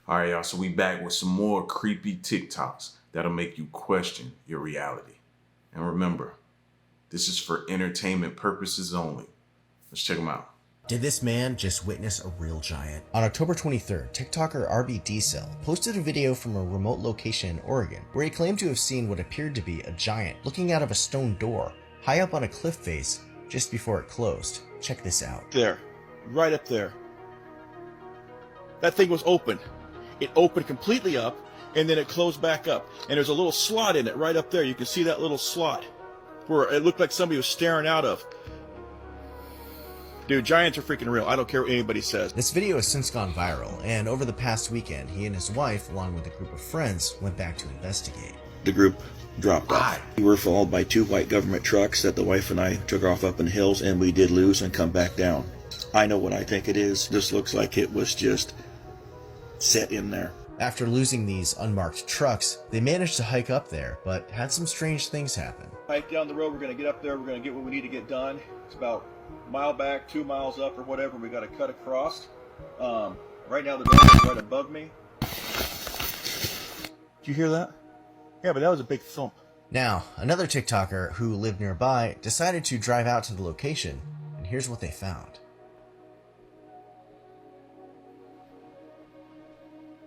All right, y'all, so we back with some more creepy TikToks that'll make you question your reality. And remember, this is for entertainment purposes only. Let's check them out. Did this man just witness a real giant? On October 23rd, TikToker RB Diesel posted a video from a remote location in Oregon where he claimed to have seen what appeared to be a giant looking out of a stone door high up on a cliff face just before it closed. Check this out. There, right up there. That thing was open. It opened completely up and then it closed back up. And there's a little slot in it right up there. You can see that little slot where it looked like somebody was staring out of. Dude, giants are freaking real. I don't care what anybody says. This video has since gone viral, and over the past weekend, he and his wife, along with a group of friends, went back to investigate. The group dropped off. We were followed by 2 white government trucks that the wife and I took off up in the hills, and we did lose and come back down. I know what I think it is. This looks like it was just set in there. After losing these unmarked trucks, they managed to hike up there, but had some strange things happen. Hike down the road, we're going to get up there, we're going to get what we need to get done. It's about a mile back, 2 miles up or whatever, we got to cut across. Right now the dog is right above me. Did you hear that? Yeah, but that was a big thump. Now, another TikToker who lived nearby decided to drive out to the location, and here's what they found.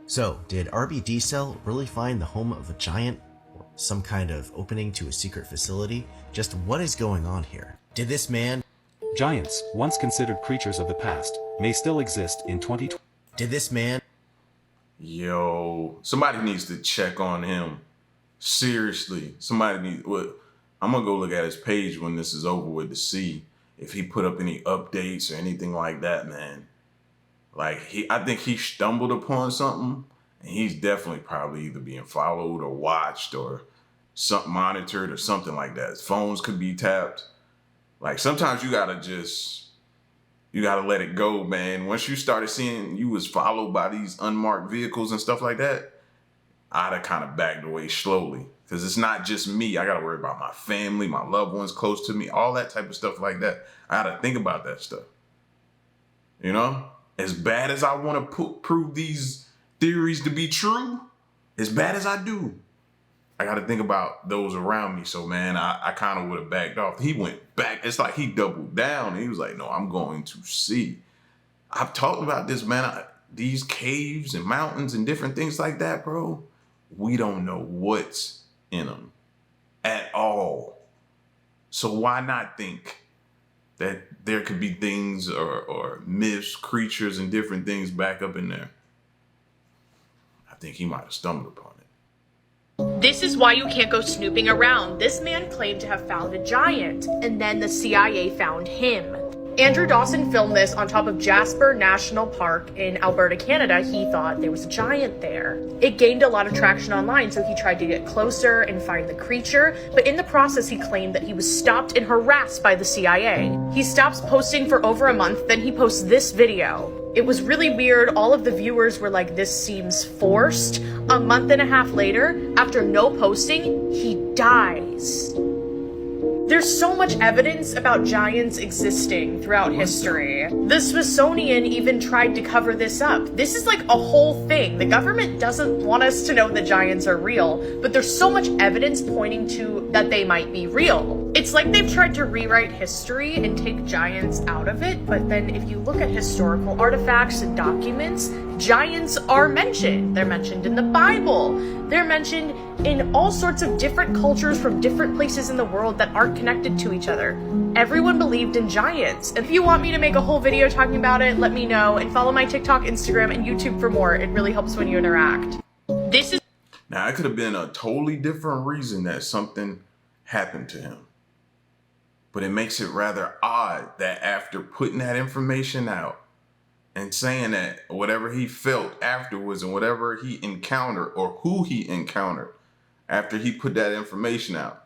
So, did RB Diesel really find the home of a giant? Or some kind of opening to a secret facility? Just what is going on here? Did this man... Giants, once considered creatures of the past, may still exist in 2020. Did this man... Yo, somebody needs to check on him. Seriously, somebody needs... Well, I'm going to go look at his page when this is over with to see if he put up any updates or anything like that, man. Like, I think he stumbled upon something, and he's definitely probably either being followed or watched or something monitored or something like that. His phones could be tapped. Like, sometimes you gotta let it go, man. Once you started seeing you was followed by these unmarked vehicles and stuff like that, I'd have kind of backed away slowly. Because it's not just me. I gotta worry about my family, my loved ones close to me, all that type of stuff like that. I gotta think about that stuff. You know? As bad as I want to prove these theories to be true, as bad as I do, I got to think about those around me. So, man, I kind of would have backed off. He went back. It's like he doubled down. And he was like, no, I'm going to see. I've talked about this, man. These caves and mountains and different things like that, bro. We don't know what's in them at all. So why not think that there could be things or myths, creatures, and different things back up in there? I think he might have stumbled upon it. This is why you can't go snooping around. This man claimed to have found a giant, and then the CIA found him. Andrew Dawson filmed this on top of Jasper National Park in Alberta, Canada. He thought there was a giant there. It gained a lot of traction online, so he tried to get closer and find the creature, but in the process he claimed that he was stopped and harassed by the CIA. He stops posting for over a month, then he posts this video. It was really weird. All of the viewers were like, this seems forced. A month and a half later, after no posting, he dies. There's so much evidence about giants existing throughout history. The Smithsonian even tried to cover this up. This is like a whole thing. The government doesn't want us to know that giants are real, but there's so much evidence pointing to that they might be real. It's like they've tried to rewrite history and take giants out of it, but then if you look at historical artifacts and documents, giants are mentioned. They're mentioned in the Bible. They're mentioned in all sorts of different cultures from different places in the world that aren't connected to each other. Everyone believed in giants. And if you want me to make a whole video talking about it, let me know, and follow my TikTok, Instagram, and YouTube for more. It really helps when you interact. Now, it could have been a totally different reason that something happened to him. But it makes it rather odd that after putting that information out and saying that whatever he felt afterwards and whatever he encountered or who he encountered after he put that information out,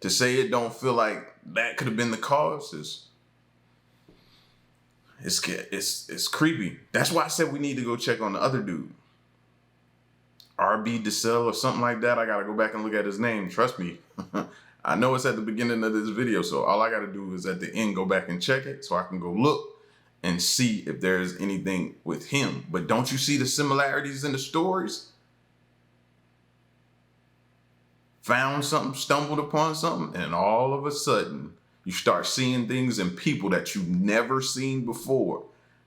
to say it don't feel like that could have been the cause it's creepy. That's why I said we need to go check on the other dude. RB Diesel or something like that. I got to go back and look at his name. Trust me. I know it's at the beginning of this video, so all I got to do is at the end go back and check it so I can go look and see if there's anything with him. But don't you see the similarities in the stories? Found something, stumbled upon something, and all of a sudden you start seeing things in people that you've never seen before.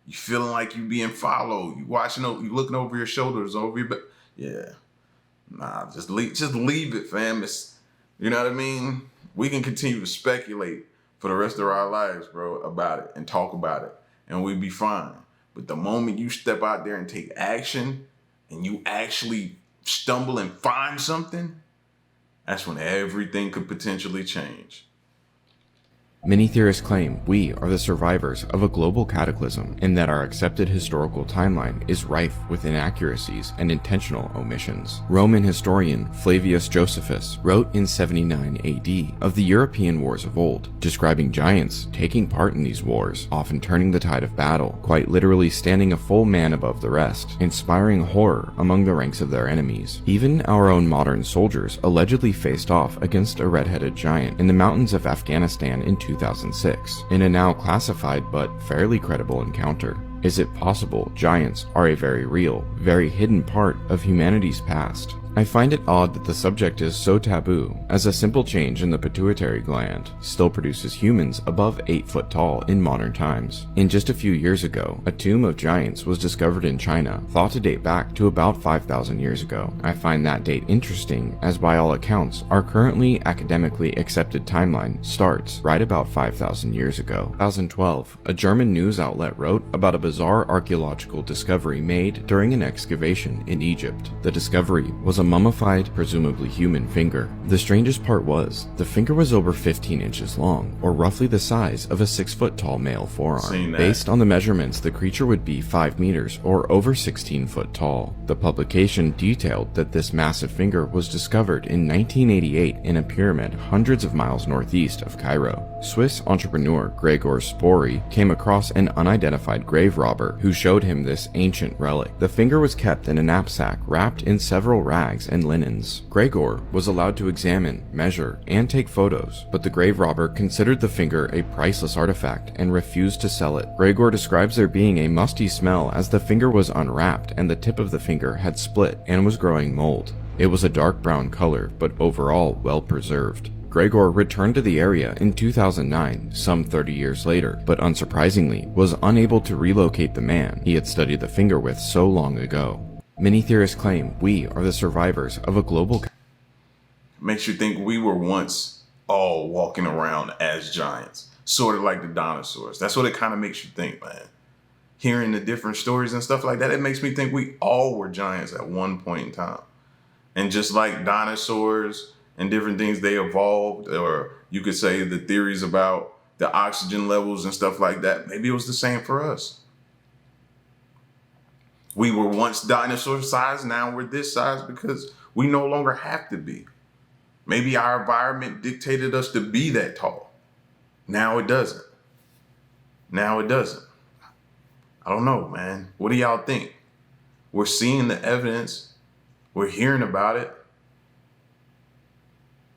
You feeling like you being followed. You watching, you looking over your shoulders, over your back. Yeah, nah, just leave it, fam. It's, you know what I mean? We can continue to speculate for the rest of our lives, bro, about it and talk about it, and we'd be fine. But the moment you step out there and take action, and you actually stumble and find something, that's when everything could potentially change. Many theorists claim we are the survivors of a global cataclysm and that our accepted historical timeline is rife with inaccuracies and intentional omissions. Roman historian Flavius Josephus wrote in 79 AD of the European wars of old, describing giants taking part in these wars, often turning the tide of battle, quite literally standing a full man above the rest, inspiring horror among the ranks of their enemies. Even our own modern soldiers allegedly faced off against a red-headed giant in the mountains of Afghanistan in 2006, in a now classified but fairly credible encounter. Is it possible giants are a very real, very hidden part of humanity's past? I find it odd that the subject is so taboo, as a simple change in the pituitary gland still produces humans above 8 foot tall in modern times. In just a few years ago, a tomb of giants was discovered in China, thought to date back to about 5,000 years ago. I find that date interesting, as by all accounts, our currently academically accepted timeline starts right about 5,000 years ago. 2012, a German news outlet wrote about a bizarre archaeological discovery made during an excavation in Egypt. The discovery was a mummified, presumably human finger. The strangest part was, the finger was over 15 inches long, or roughly the size of a 6 foot tall male forearm. Based on the measurements, the creature would be 5 meters, or over 16 foot tall. The publication detailed that this massive finger was discovered in 1988 in a pyramid hundreds of miles northeast of Cairo. Swiss entrepreneur Gregor Spory came across an unidentified grave robber who showed him this ancient relic. The finger was kept in a knapsack wrapped in several rags and linens. Gregor was allowed to examine, measure, and take photos, but the grave robber considered the finger a priceless artifact and refused to sell it. Gregor describes there being a musty smell as the finger was unwrapped and the tip of the finger had split and was growing mold. It was a dark brown color, but overall well preserved. Gregor returned to the area in 2009, some 30 years later, but unsurprisingly was unable to relocate the man he had studied the finger with so long ago. Many theorists claim we are the survivors of a global... Makes you think we were once all walking around as giants, sort of like the dinosaurs. That's what it kind of makes you think, man. Hearing the different stories and stuff like that, it makes me think we all were giants at one point in time. And just like dinosaurs and different things, they evolved, or you could say the theories about the oxygen levels and stuff like that, maybe it was the same for us. We were once dinosaur size, now we're this size because we no longer have to be. Maybe our environment dictated us to be that tall. Now it doesn't. Now it doesn't. I don't know, man. What do y'all think? We're seeing the evidence. We're hearing about it.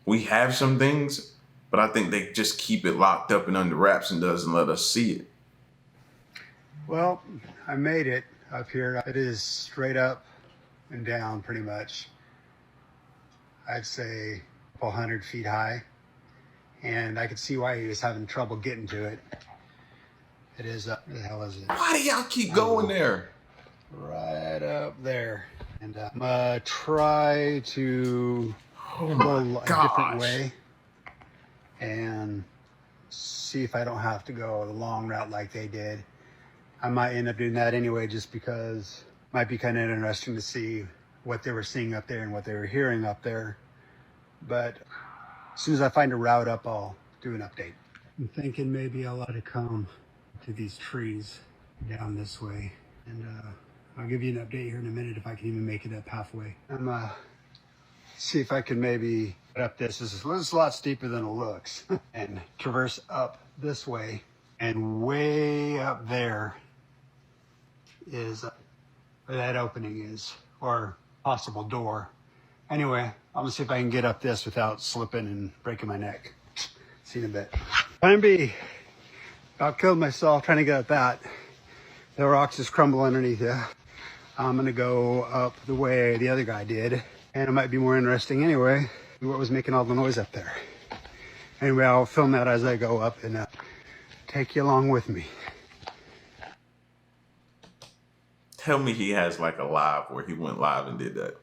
We have some things, but I think they just keep it locked up and under wraps and doesn't let us see it. Well, I made it. Up here, it is straight up and down pretty much. I'd say a couple 100 feet high, and I could see why he was having trouble getting to it. It is up, where the hell is it? Why do y'all keep going there? Right up there. And I'm gonna try to go a different way and see if I don't have to go the long route like they did. I might end up doing that anyway, just because it might be kind of interesting to see what they were seeing up there and what they were hearing up there. But as soon as I find a route up, I'll do an update. I'm thinking maybe I'll let it come to these trees down this way. And I'll give you an update here in a minute if I can even make it up halfway. I'm see if I can maybe get up this. This is a lot steeper than it looks. And traverse up this way. And way up there is where that opening is, or possible door. Anyway, I'm gonna see if I can get up this without slipping and breaking my neck. See you in a bit. Plan B. About killed myself trying to get up that. The rocks just crumble underneath you. I'm gonna go up the way the other guy did, and it might be more interesting anyway. What was making all the noise up there? Anyway, I'll film that as I go up and take you along with me. Tell me he has like a live where he went live and did that.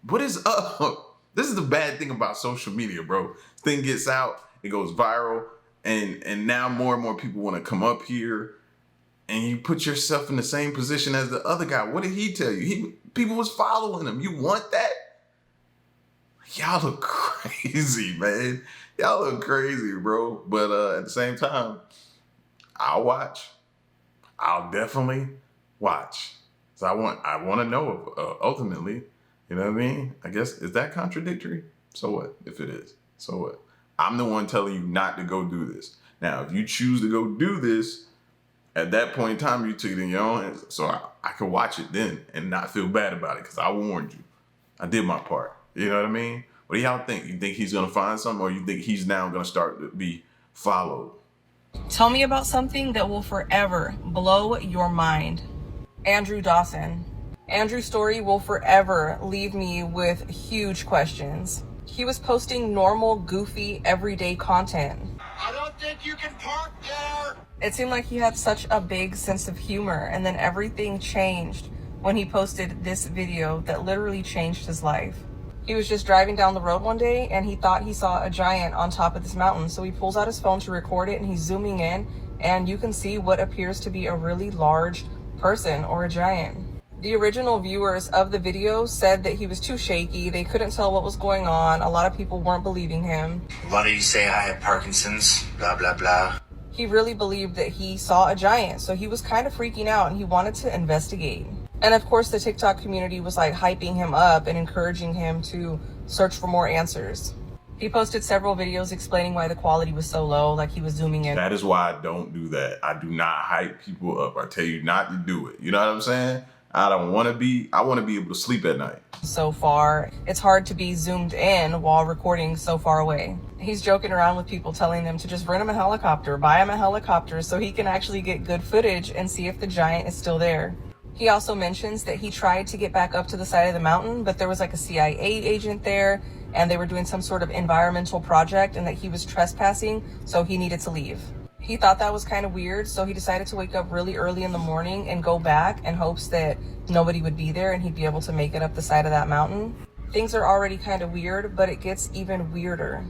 What is up? This is the bad thing about social media, bro. Thing gets out, it goes viral, and now more and more people want to come up here, and you put yourself in the same position as the other guy. What did he tell you? People was following him. You want that? Y'all look crazy, man. Y'all look crazy, bro. But at the same time, I'll watch. I'll definitely watch. So I want to know ultimately. You know what I mean? I guess, is that contradictory? So what if it is? So what? I'm the one telling you not to go do this. Now, if you choose to go do this, at that point in time, you took it in your own hands. So I can watch it then and not feel bad about it because I warned you. I did my part. You know what I mean? What do y'all think? You think he's going to find something, or you think he's now going to start to be followed? Tell me about something that will forever blow your mind. Andrew Dawson. Andrew's story will forever leave me with huge questions. He was posting normal, goofy, everyday content. I don't think you can park there. It seemed like he had such a big sense of humor, and then everything changed when he posted this video that literally changed his life. He was just driving down the road one day and he thought he saw a giant on top of this mountain. So he pulls out his phone to record it and he's zooming in, and you can see what appears to be a really large person or a giant. The original viewers of the video said that he was too shaky. They couldn't tell what was going on. A lot of people weren't believing him. Why do you say I have Parkinson's? Blah, blah, blah. He really believed that he saw a giant. So he was kind of freaking out and he wanted to investigate. And of course, the TikTok community was like hyping him up and encouraging him to search for more answers. He posted several videos explaining why the quality was so low, like he was zooming in. That is why I don't do that. I do not hype people up. I tell you not to do it. You know what I'm saying? I want to be able to sleep at night. So far, it's hard to be zoomed in while recording so far away. He's joking around with people, telling them to just rent him a helicopter, buy him a helicopter so he can actually get good footage and see if the giant is still there. He also mentions that he tried to get back up to the side of the mountain, but there was like a CIA agent there and they were doing some sort of environmental project and that he was trespassing, so he needed to leave. He thought that was kind of weird, so he decided to wake up really early in the morning and go back in hopes that nobody would be there and he'd be able to make it up the side of that mountain. Things are already kind of weird, but it gets even weirder.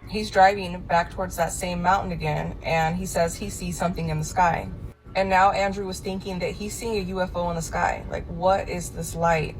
He's driving back towards that same mountain again, and he says he sees something in the sky. And now Andrew was thinking that he's seeing a UFO in the sky. Like, what is this light?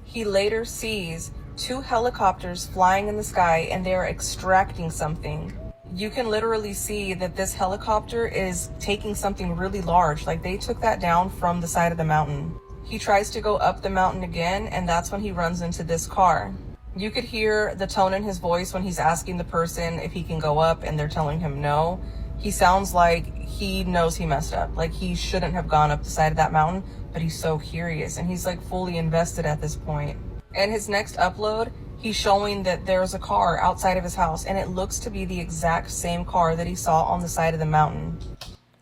He later sees 2 helicopters flying in the sky and they're extracting something. You can literally see that this helicopter is taking something really large. Like, they took that down from the side of the mountain. He tries to go up the mountain again, and that's when he runs into this car. You could hear the tone in his voice when he's asking the person if he can go up and they're telling him no. He sounds like he knows he messed up. Like, he shouldn't have gone up the side of that mountain, but he's so curious and he's like fully invested at this point. And his next upload, he's showing that there's a car outside of his house and it looks to be the exact same car that he saw on the side of the mountain.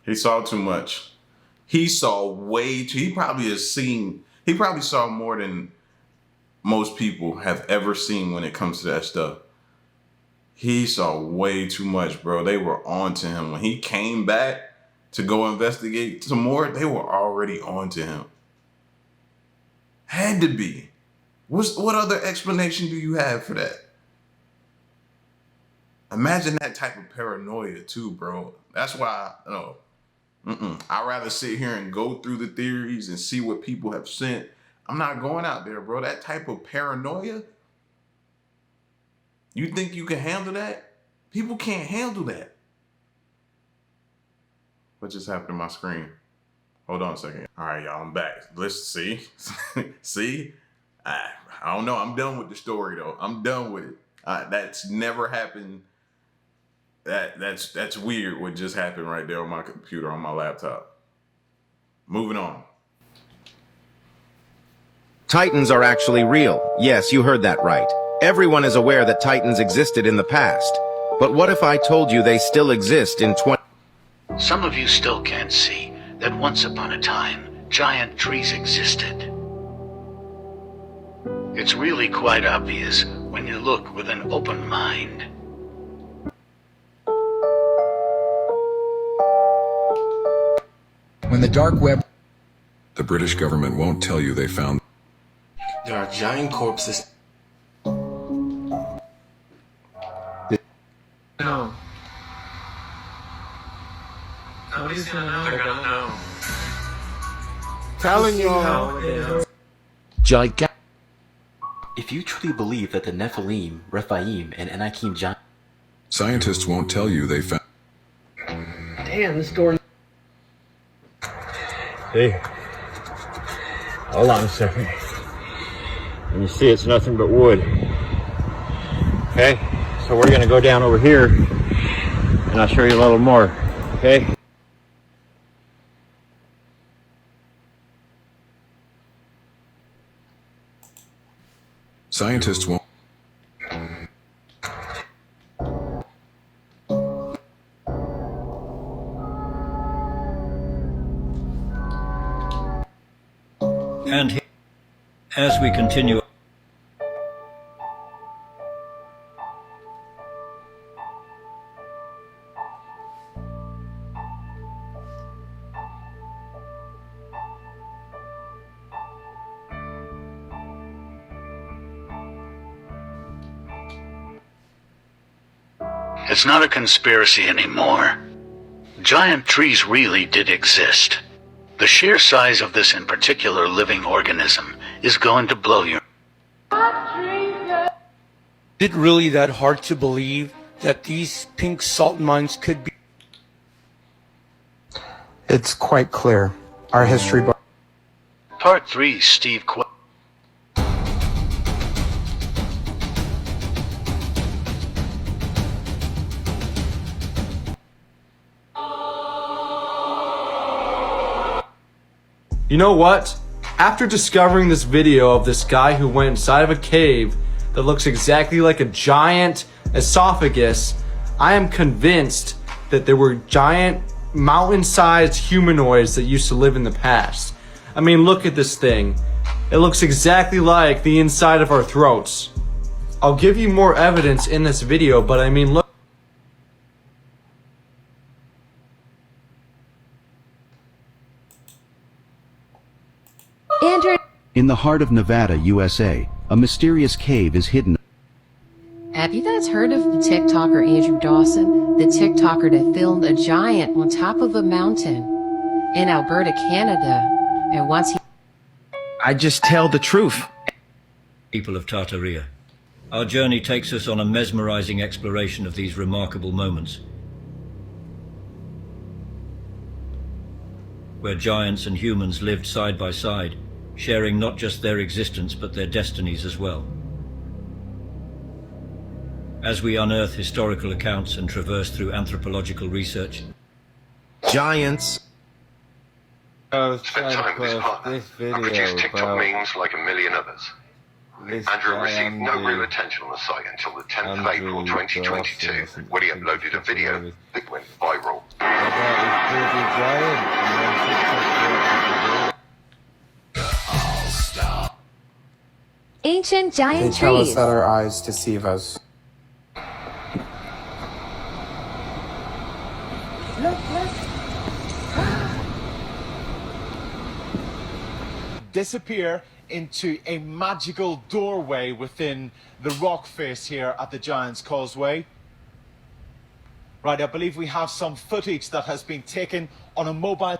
He saw too much. He saw way too, he probably saw more than most people have ever seen when it comes to that stuff. He saw way too much, bro. They were on to him. When he came back to go investigate some more, they were already on to him. Had to be. What other explanation do you have for that? Imagine that type of paranoia too, bro. That's why, I'd rather sit here and go through the theories and see what people have sent. I'm not going out there, bro. That type of paranoia, you think you can handle that? People can't handle that. What just happened to my screen? Hold on a second. All right, y'all, I'm back. Let's see. See? I don't know. I'm done with the story, though. I'm done with it. That's never happened. That's weird what just happened right there on my computer, on my laptop. Moving on. Titans are actually real. Yes, you heard that right. Everyone is aware that Titans existed in the past. But what if I told you they still exist in Some of you still can't see that once upon a time, giant trees existed. It's really quite obvious when you look with an open mind. When the dark web... The British government won't tell you they found... There are giant corpses. No. Nobody's gonna know. They're gonna know. Telling you. Gigantic. If you truly believe that the Nephilim, Rephaim, and Anakim giant... Scientists won't tell you they found... Damn, this door... Hey, hold on a second. And you see it's nothing but wood. Okay, so we're gonna go down over here and I'll show you a little more, okay? Scientists won't... And as we continue, it's not a conspiracy anymore. Giant trees really did exist. The sheer size of this in particular living organism is going to blow you. Is it really that hard to believe that these pink salt mines could be? It's quite clear. Our history... Part 3, Steve You know what? After discovering this video of this guy who went inside of a cave that looks exactly like a giant esophagus, I am convinced that there were giant mountain-sized humanoids that used to live in the past. I mean, look at this thing. It looks exactly like the inside of our throats. I'll give you more evidence in this video, but I mean, look. In the heart of Nevada, USA, a mysterious cave is hidden. Have you guys heard of the TikToker Andrew Dawson? The TikToker that filmed a giant on top of a mountain in Alberta, Canada. And once he... I just tell the truth. People of Tartaria, our journey takes us on a mesmerizing exploration of these remarkable moments, where giants and humans lived side by side, sharing not just their existence but their destinies as well. As we unearth historical accounts and traverse through anthropological research, giants. Spent time with his partner and produced TikTok memes like a million others. Andrew received no real attention on the site until the 10th of April 2022, when he uploaded a video that went viral. Ancient giant They tell us trees. that our eyes deceive us. Disappear into a magical doorway within the rock face here at the Giant's Causeway. Right, I believe we have some footage that has been taken on a mobile...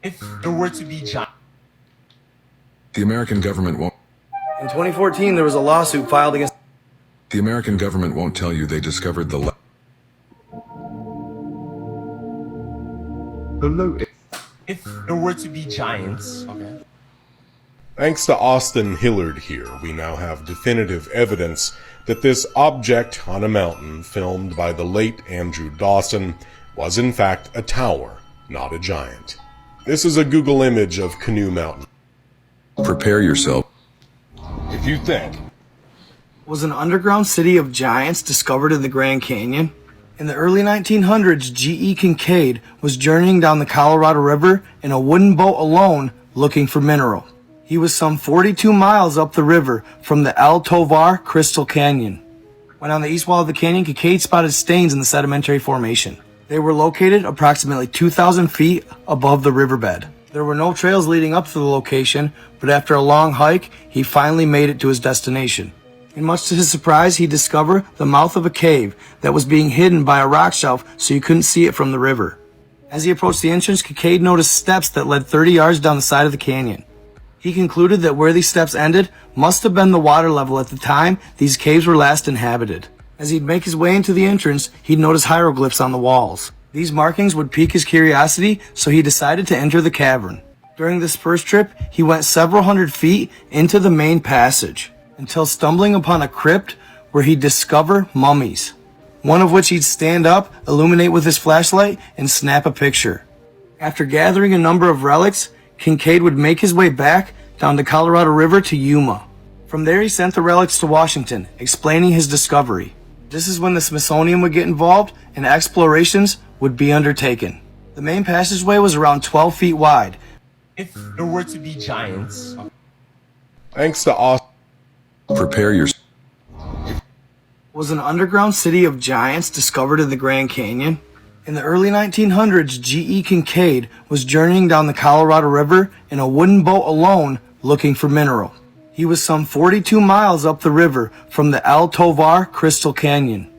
If there were to be giant... The American government won't... In 2014, there was a lawsuit filed against... The American government won't tell you they discovered the... If there were to be giants... Okay. Thanks to Austin Hillard here, we now have definitive evidence that this object on a mountain filmed by the late Andrew Dawson was in fact a tower, not a giant. This is a Google image of Canoe Mountain. Prepare yourself. If you think Was an underground city of giants discovered in the Grand Canyon? In the early 1900s, G.E. Kincaid was journeying down the Colorado River in a wooden boat alone looking for mineral. He was some 42 miles up the river from the El Tovar Crystal Canyon. When on the east wall of the canyon, Kincaid spotted stains in the sedimentary formation. They were located approximately 2,000 feet above the riverbed. There were no trails leading up to the location, but after a long hike, he finally made it to his destination. And much to his surprise, he discovered the mouth of a cave that was being hidden by a rock shelf so you couldn't see it from the river. As he approached the entrance, Kincaid noticed steps that led 30 yards down the side of the canyon. He concluded that where these steps ended must have been the water level at the time these caves were last inhabited. As he'd make his way into the entrance, he'd notice hieroglyphs on the walls. These markings would pique his curiosity, so he decided to enter the cavern. During this first trip, he went several hundred feet into the main passage, until stumbling upon a crypt where he'd discover mummies, one of which he'd stand up, illuminate with his flashlight, and snap a picture. After gathering a number of relics, Kincaid would make his way back down the Colorado River to Yuma. From there, he sent the relics to Washington, explaining his discovery. This is when the Smithsonian would get involved and explorations would be undertaken. The main passageway was around 12 feet wide. If there were to be giants. Thanks to Austin. Prepare yourself. Was an underground city of giants discovered in the Grand Canyon? In the early 1900s, G.E. Kincaid was journeying down the Colorado River in a wooden boat alone looking for mineral. He was some 42 miles up the river from the El Tovar Crystal Canyon.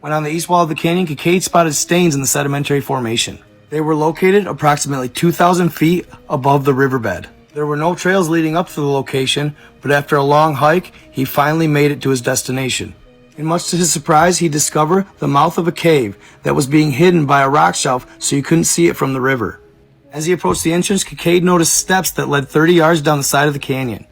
When on the east wall of the canyon, Kincaid spotted stains in the sedimentary formation. They were located approximately 2,000 feet above the riverbed. There were no trails leading up to the location, but after a long hike, he finally made it to his destination. And much to his surprise, he discovered the mouth of a cave that was being hidden by a rock shelf so you couldn't see it from the river. As he approached the entrance, Kincaid noticed steps that led 30 yards down the side of the canyon.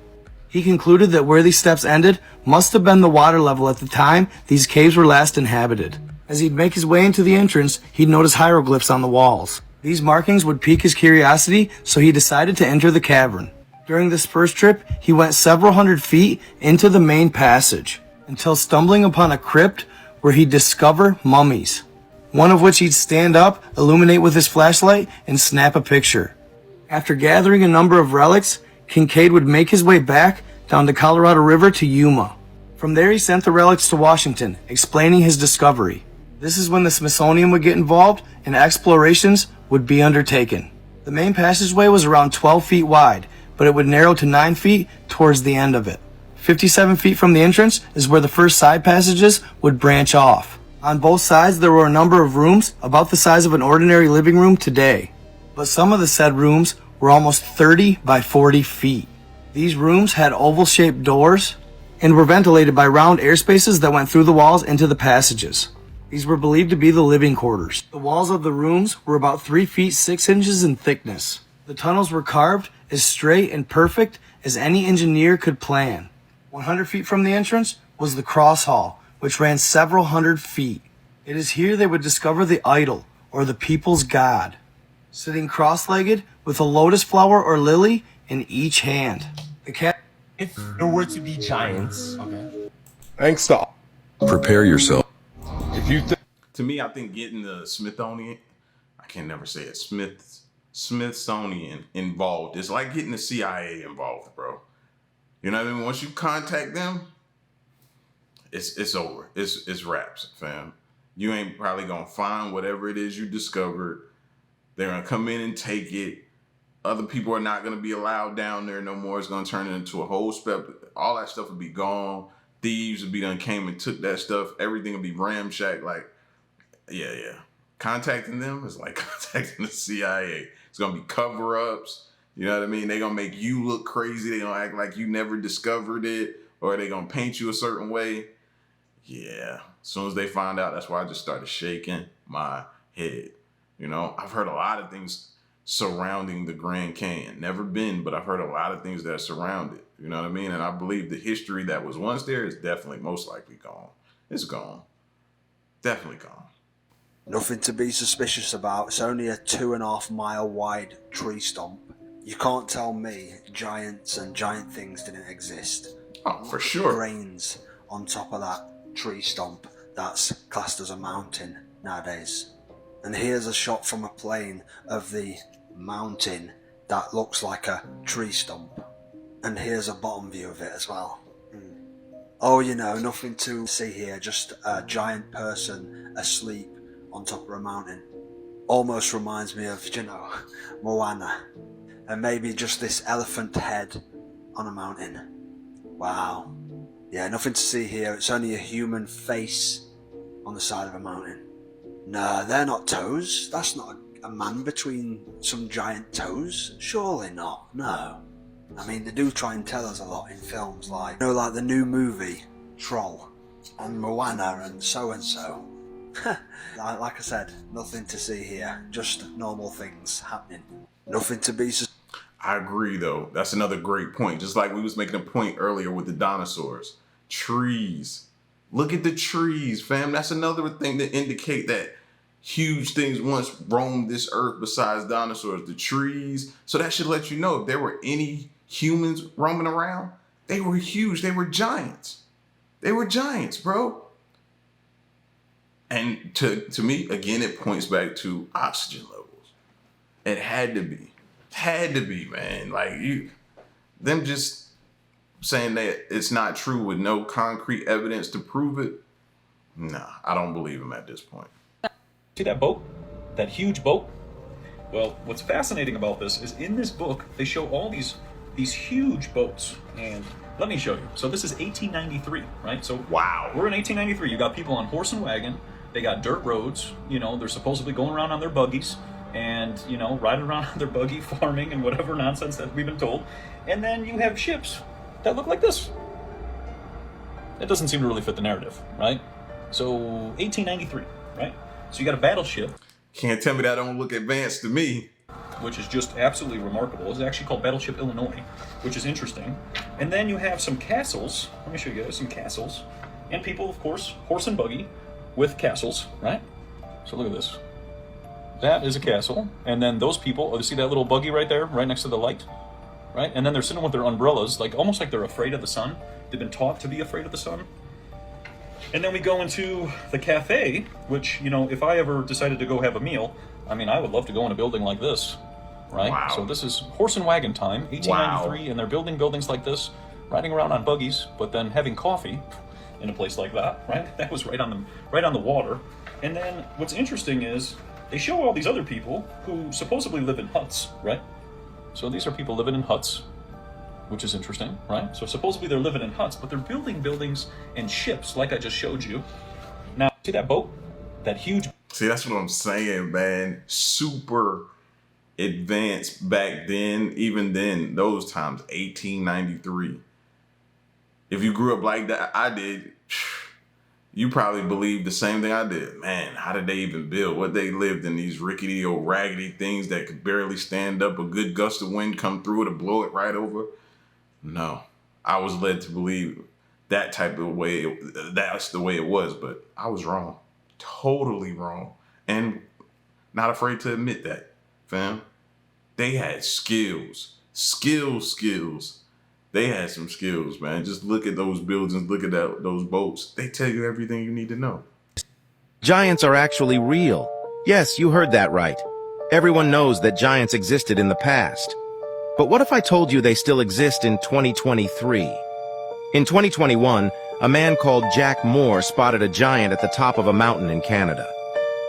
He concluded that where these steps ended must have been the water level at the time these caves were last inhabited. As he'd make his way into the entrance, he'd notice hieroglyphs on the walls. These markings would pique his curiosity, so he decided to enter the cavern. During this first trip, he went several hundred feet into the main passage, until stumbling upon a crypt where he'd discover mummies, one of which he'd stand up, illuminate with his flashlight, and snap a picture. After gathering a number of relics, Kincaid would make his way back down the Colorado River to Yuma. From there, he sent the relics to Washington, explaining his discovery. This is when the Smithsonian would get involved and explorations would be undertaken. The main passageway was around 12 feet wide, but it would narrow to 9 feet towards the end of it. 57 feet from the entrance is where the first side passages would branch off. On both sides, there were a number of rooms about the size of an ordinary living room today, but some of the said rooms were almost 30 by 40 feet. These rooms had oval-shaped doors and were ventilated by round air spaces that went through the walls into the passages. These were believed to be the living quarters. The walls of the rooms were about 3 feet 6 inches in thickness. The tunnels were carved as straight and perfect as any engineer could plan. 100 feet from the entrance was the cross hall, which ran several hundred feet. It is here they would discover the idol, or the people's god, sitting cross-legged with a lotus flower or lily in each hand. If there were to be giants. Thanks to. Prepare yourself. If you To me, I think getting the Smithsonian, I can never say it, Smithsonian involved is like getting the CIA involved, bro. You know what I mean? Once you contact them, it's over. It's wraps, fam. You ain't probably gonna find whatever it is you discovered. They're gonna come in and take it. Other people are not gonna be allowed down there no more. It's gonna turn it into a whole all that stuff will be gone. Thieves would be done came and took that stuff. Everything will be ramshacked. Like, yeah. Contacting them is like contacting the CIA. It's gonna be cover-ups. You know what I mean? They're gonna make you look crazy. They're gonna act like you never discovered it, or they're gonna paint you a certain way. Yeah. As soon as they find out, that's why I just started shaking my head. You know, I've heard a lot of things surrounding the Grand Canyon. Never been, but I've heard a lot of things that surround it. You know what I mean? And I believe the history that was once there is definitely most likely gone. It's gone. Definitely gone. Nothing to be suspicious about. It's only a 2.5 mile wide tree stump. You can't tell me giants and giant things didn't exist. Oh, for sure. Grains on top of that tree stump that's classed as a mountain nowadays. And here's a shot from a plane of the mountain that looks like a tree stump. And here's a bottom view of it as well. Oh, you know, nothing to see here, just a giant person asleep on top of a mountain. Almost reminds me of, you know, Moana. And maybe just this elephant head on a mountain. Wow. Yeah, nothing to see here. It's only a human face on the side of a mountain. No, they're not toes. That's not a man between some giant toes. Surely not. No. I mean, they do try and tell us a lot in films like, you know, like the new movie, Troll, and Moana and so. Like I said, nothing to see here. Just normal things happening. Nothing to be... I agree, though. That's another great point. Just like we was making a point earlier with the dinosaurs. Trees. Look at the trees, fam. That's another thing to indicate that huge things once roamed this earth besides dinosaurs. The trees. So that should let you know if there were any humans roaming around, they were huge. They were giants. They were giants, bro. And to me, again, it points back to oxygen levels. It had to be. Had to be, man. Like, them just saying that it's not true with no concrete evidence to prove it. Nah, I don't believe them at this point. See that boat? That huge boat? Well, what's fascinating about this is in this book, they show all these huge boats. And let me show you. So this is 1893, right? So wow, we're in 1893. You got people on horse and wagon. They got dirt roads. You know, they're supposedly going around on their buggies and, you know, riding around on their buggy, farming and whatever nonsense that we've been told. And then you have ships that look like this. That doesn't seem to really fit the narrative, right? So 1893, right? So you got a battleship. Can't tell me that don't look advanced to me. Which is just absolutely remarkable. It's actually called Battleship Illinois, which is interesting. And then you have some castles. Let me show you guys some castles. And people, of course, horse and buggy with castles, right? So look at this. That is a castle. And then those people, oh, you see that little buggy right there, right next to the light? Right? And then they're sitting with their umbrellas, like almost like they're afraid of the sun. They've been taught to be afraid of the sun. And then we go into the cafe, which, you know, if I ever decided to go have a meal, I mean, I would love to go in a building like this, right? Wow. So this is horse and wagon time, 1893, wow. And they're building buildings like this, riding around on buggies, but then having coffee in a place like that, right? That was right on the water. And then what's interesting is they show all these other people who supposedly live in huts, right? So these are people living in huts, which is interesting, right? So supposedly they're living in huts, but they're building buildings and ships like I just showed you. Now, see that boat? That huge... See, that's what I'm saying, man. Super advanced back then, even then, those times, 1893. If you grew up like that, I did, you probably believe the same thing I did. Man, how did they even build? What they lived in, these rickety old raggedy things that could barely stand up. A good gust of wind come through to blow it right over. No, I was led to believe that type of way, that's the way it was, but I was wrong. Totally wrong. And not afraid to admit that, fam. They had skills. They had some skills, man. Just look at those buildings, look at those boats. They tell you everything you need to know. Giants are actually real. Yes, you heard that right. Everyone knows that giants existed in the past. But what if I told you they still exist in 2023? In 2021, a man called Jack Moore spotted a giant at the top of a mountain in Canada.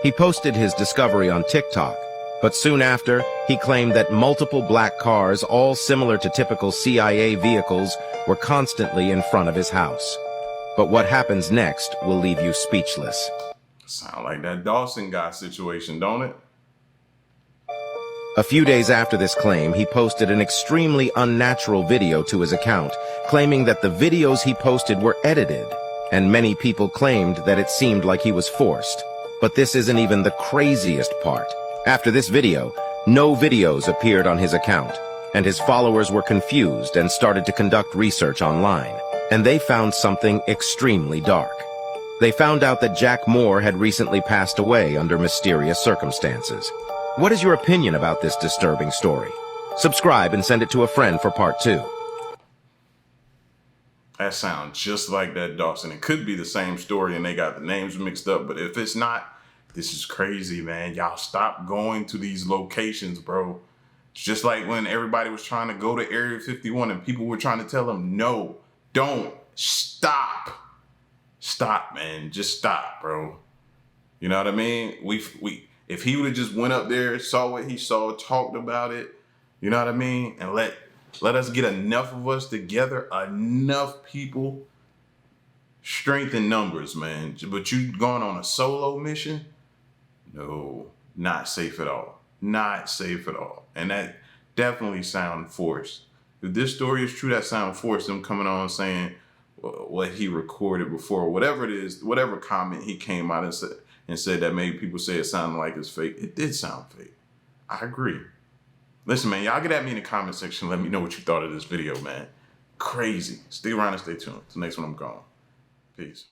He posted his discovery on TikTok, but soon after, he claimed that multiple black cars, all similar to typical CIA vehicles, were constantly in front of his house. But what happens next will leave you speechless. Sound like that Dawson guy situation, don't it? A few days after this claim, he posted an extremely unnatural video to his account, claiming that the videos he posted were edited, and many people claimed that it seemed like he was forced. But this isn't even the craziest part. After this video, No videos appeared on his account, and his followers were confused and started to conduct research online. And they found something extremely dark. They found out that Jack Moore had recently passed away under mysterious circumstances. What is your opinion about this disturbing story? Subscribe and send it to a friend for part 2. That sounds just like that, Dawson. It could be the same story and they got the names mixed up, but if it's not, this is crazy, man. Y'all stop going to these locations, bro. It's just like when everybody was trying to go to Area 51 and people were trying to tell them, no, don't, stop. Stop, man. Just stop, bro. You know what I mean? If he would have just went up there, saw what he saw, talked about it, you know what I mean? And let us get enough of us together, enough people, strength in numbers, man. But you going on a solo mission? No, not safe at all. Not safe at all. And that definitely sound forced. If this story is true, that sound forced. Them coming on saying what he recorded before, whatever it is, whatever comment he came out and said that made people say it sounded like it's fake. It did sound fake. I agree. Listen, man, y'all get at me in the comment section. Let me know what you thought of this video, man. Crazy. Stay around and stay tuned. Till next one, I'm gone. Peace.